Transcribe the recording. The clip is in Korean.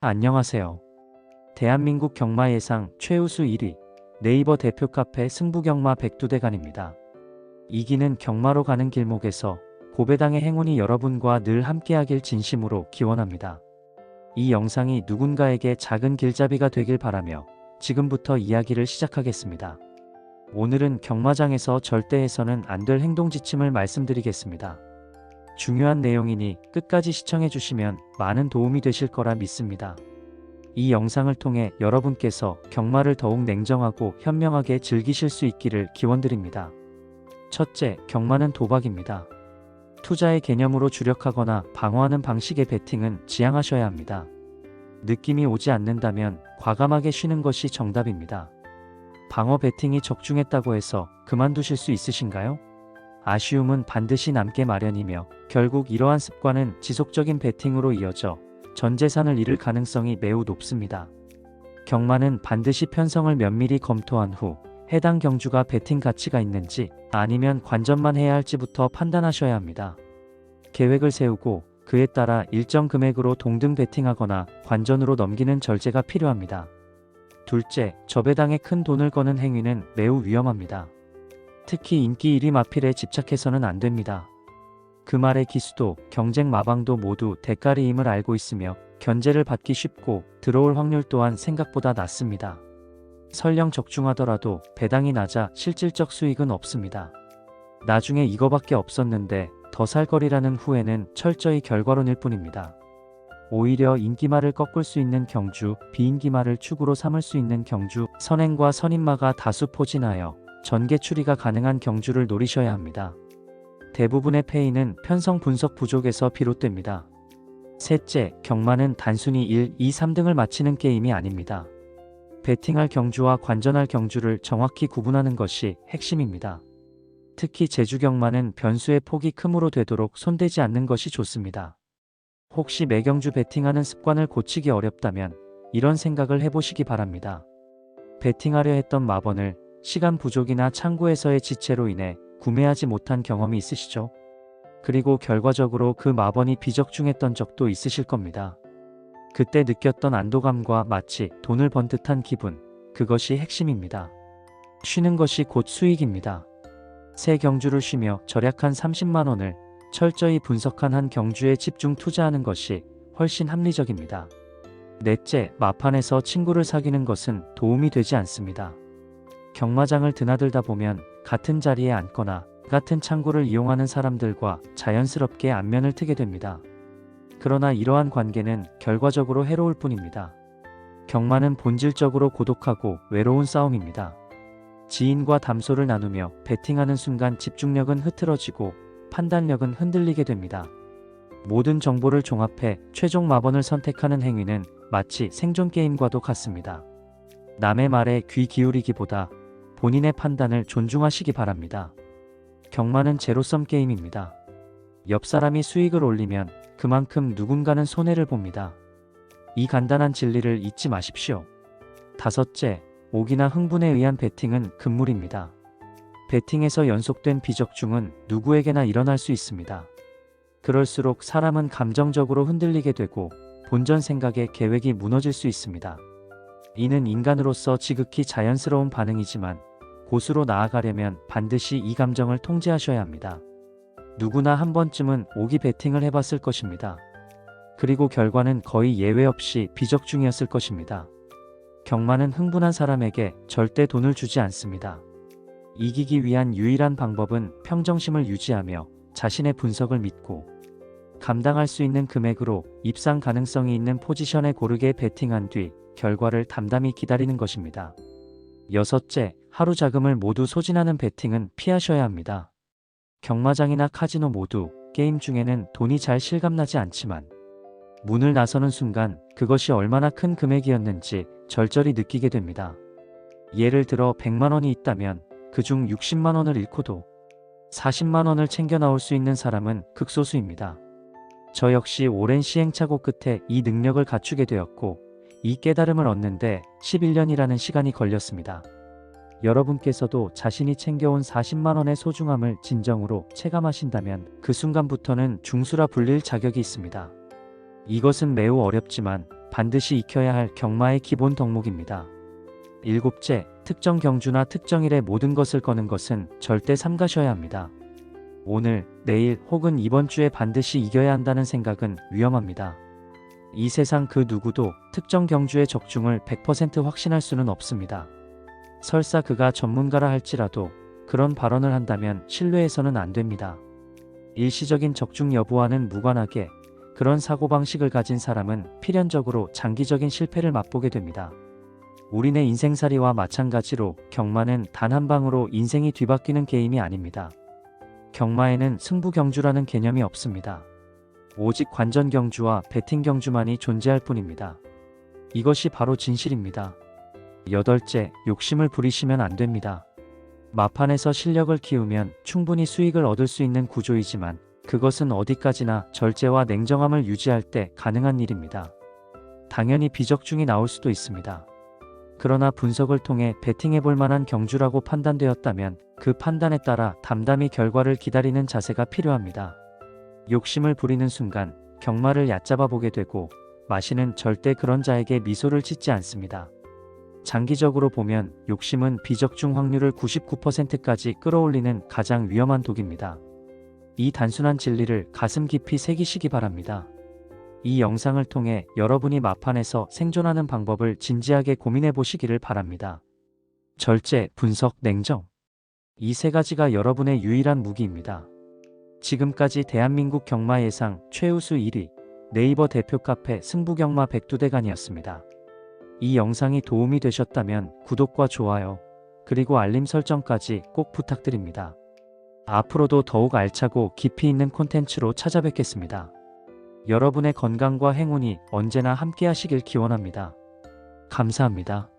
안녕하세요. 대한민국 경마 예상 최우수 1위 네이버 대표 카페 승부경마 백두대간입니다. 이기는 경마로 가는 길목에서 고배당의 행운이 여러분과 늘 함께하길 진심으로 기원합니다. 이 영상이 누군가에게 작은 길잡이가 되길 바라며 지금부터 이야기를 시작하겠습니다. 오늘은 경마장에서 절대 해서는 안 될 행동 지침을 말씀드리겠습니다. 중요한 내용이니 끝까지 시청해 주시면 많은 도움이 되실 거라 믿습니다. 이 영상을 통해 여러분께서 경마를 더욱 냉정하고 현명하게 즐기실 수 있기를 기원드립니다. 첫째, 경마는 도박입니다. 투자의 개념으로 주력하거나 방어하는 방식의 베팅은 지양하셔야 합니다. 느낌이 오지 않는다면 과감하게 쉬는 것이 정답입니다. 방어 베팅이 적중했다고 해서 그만두실 수 있으신가요? 아쉬움은 반드시 남게 마련이며 결국 이러한 습관은 지속적인 베팅으로 이어져 전 재산을 잃을 가능성이 매우 높습니다. 경마는 반드시 편성을 면밀히 검토한 후 해당 경주가 베팅 가치가 있는지 아니면 관전만 해야 할지부터 판단하셔야 합니다. 계획을 세우고 그에 따라 일정 금액으로 동등 베팅하거나 관전으로 넘기는 절제가 필요합니다. 둘째, 저배당에 큰 돈을 거는 행위는 매우 위험합니다. 특히 인기 1위 마필에 집착해서는 안 됩니다. 그 말의 기수도 경쟁 마방도 모두 대가리임을 알고 있으며 견제를 받기 쉽고 들어올 확률 또한 생각보다 낮습니다. 설령 적중하더라도 배당이 낮아 실질적 수익은 없습니다. 나중에 이거밖에 없었는데 더 살 거리라는 후회는 철저히 결과론일 뿐입니다. 오히려 인기마를 꺾을 수 있는 경주, 비인기마를 축으로 삼을 수 있는 경주, 선행과 선인마가 다수 포진하여 전개 추리가 가능한 경주를 노리셔야 합니다. 대부분의 패인은 편성 분석 부족에서 비롯됩니다. 셋째, 경마는 단순히 1, 2, 3등을 맞히는 게임이 아닙니다. 베팅할 경주와 관전할 경주를 정확히 구분하는 것이 핵심입니다. 특히 제주경마는 변수의 폭이 크므로 되도록 손대지 않는 것이 좋습니다. 혹시 매경주 베팅하는 습관을 고치기 어렵다면 이런 생각을 해보시기 바랍니다. 베팅하려 했던 마번을 시간 부족이나 창구에서의 지체로 인해 구매하지 못한 경험이 있으시죠? 그리고 결과적으로 그 마번이 비적중했던 적도 있으실 겁니다. 그때 느꼈던 안도감과 마치 돈을 번 듯한 기분, 그것이 핵심입니다. 쉬는 것이 곧 수익입니다. 새 경주를 쉬며 절약한 30만원을 철저히 분석한 한 경주에 집중 투자하는 것이 훨씬 합리적입니다. 넷째, 마판에서 친구를 사귀는 것은 도움이 되지 않습니다. 경마장을 드나들다 보면 같은 자리에 앉거나 같은 창구를 이용하는 사람들과 자연스럽게 안면을 트게 됩니다. 그러나 이러한 관계는 결과적으로 해로울 뿐입니다. 경마는 본질적으로 고독하고 외로운 싸움입니다. 지인과 담소를 나누며 베팅하는 순간 집중력은 흐트러지고 판단력은 흔들리게 됩니다. 모든 정보를 종합해 최종 마번을 선택하는 행위는 마치 생존 게임과도 같습니다. 남의 말에 귀 기울이기보다 본인의 판단을 존중하시기 바랍니다. 경마는 제로섬 게임입니다. 옆 사람이 수익을 올리면 그만큼 누군가는 손해를 봅니다. 이 간단한 진리를 잊지 마십시오. 다섯째, 오기나 흥분에 의한 베팅은 금물입니다. 베팅에서 연속된 비적중은 누구에게나 일어날 수 있습니다. 그럴수록 사람은 감정적으로 흔들리게 되고 본전 생각의 계획이 무너질 수 있습니다. 이는 인간으로서 지극히 자연스러운 반응이지만 고수로 나아가려면 반드시 이 감정을 통제하셔야 합니다. 누구나 한 번쯤은 오기 베팅을 해봤을 것입니다. 그리고 결과는 거의 예외 없이 비적중이었을 것입니다. 경마는 흥분한 사람에게 절대 돈을 주지 않습니다. 이기기 위한 유일한 방법은 평정심을 유지하며 자신의 분석을 믿고 감당할 수 있는 금액으로 입상 가능성이 있는 포지션에 고르게 베팅한 뒤 결과를 담담히 기다리는 것입니다. 여섯째, 하루 자금을 모두 소진하는 베팅은 피하셔야 합니다. 경마장이나 카지노 모두 게임 중에는 돈이 잘 실감나지 않지만 문을 나서는 순간 그것이 얼마나 큰 금액이었는지 절절히 느끼게 됩니다. 예를 들어 100만원이 있다면 그중 60만원을 잃고도 40만원을 챙겨 나올 수 있는 사람은 극소수입니다. 저 역시 오랜 시행착오 끝에 이 능력을 갖추게 되었고 이 깨달음을 얻는데 11년이라는 시간이 걸렸습니다. 여러분께서도 자신이 챙겨온 40만원의 소중함을 진정으로 체감하신다면 그 순간부터는 중수라 불릴 자격이 있습니다. 이것은 매우 어렵지만 반드시 익혀야 할 경마의 기본 덕목입니다. 일곱째, 특정 경주나 특정일에 모든 것을 거는 것은 절대 삼가셔야 합니다. 오늘, 내일 혹은 이번 주에 반드시 이겨야 한다는 생각은 위험합니다. 이 세상 그 누구도 특정 경주의 적중을 100% 확신할 수는 없습니다. 설사 그가 전문가라 할지라도 그런 발언을 한다면 신뢰해서는 안 됩니다. 일시적인 적중 여부와는 무관하게 그런 사고방식을 가진 사람은 필연적으로 장기적인 실패를 맛보게 됩니다. 우리네 인생살이와 마찬가지로 경마는 단 한 방으로 인생이 뒤바뀌는 게임이 아닙니다. 경마에는 승부경주라는 개념이 없습니다. 오직 관전경주와 베팅경주만이 존재할 뿐입니다. 이것이 바로 진실입니다. 여덟째, 욕심을 부리시면 안 됩니다. 마판에서 실력을 키우면 충분히 수익을 얻을 수 있는 구조이지만 그것은 어디까지나 절제와 냉정함을 유지할 때 가능한 일입니다. 당연히 비적중이 나올 수도 있습니다. 그러나 분석을 통해 베팅해볼 만한 경주라고 판단되었다면 그 판단에 따라 담담히 결과를 기다리는 자세가 필요합니다. 욕심을 부리는 순간 경마를 얕잡아 보게 되고 마시는 절대 그런 자에게 미소를 짓지 않습니다. 장기적으로 보면 욕심은 비적중 확률을 99%까지 끌어올리는 가장 위험한 독입니다. 이 단순한 진리를 가슴 깊이 새기시기 바랍니다. 이 영상을 통해 여러분이 마판에서 생존하는 방법을 진지하게 고민해 보시기를 바랍니다. 절제, 분석, 냉정. 이 세 가지가 여러분의 유일한 무기입니다. 지금까지 대한민국 경마 예상 최우수 1위 네이버 대표 카페 승부경마 백두대간이었습니다. 이 영상이 도움이 되셨다면 구독과 좋아요, 그리고 알림 설정까지 꼭 부탁드립니다. 앞으로도 더욱 알차고 깊이 있는 콘텐츠로 찾아뵙겠습니다. 여러분의 건강과 행운이 언제나 함께 하시길 기원합니다. 감사합니다.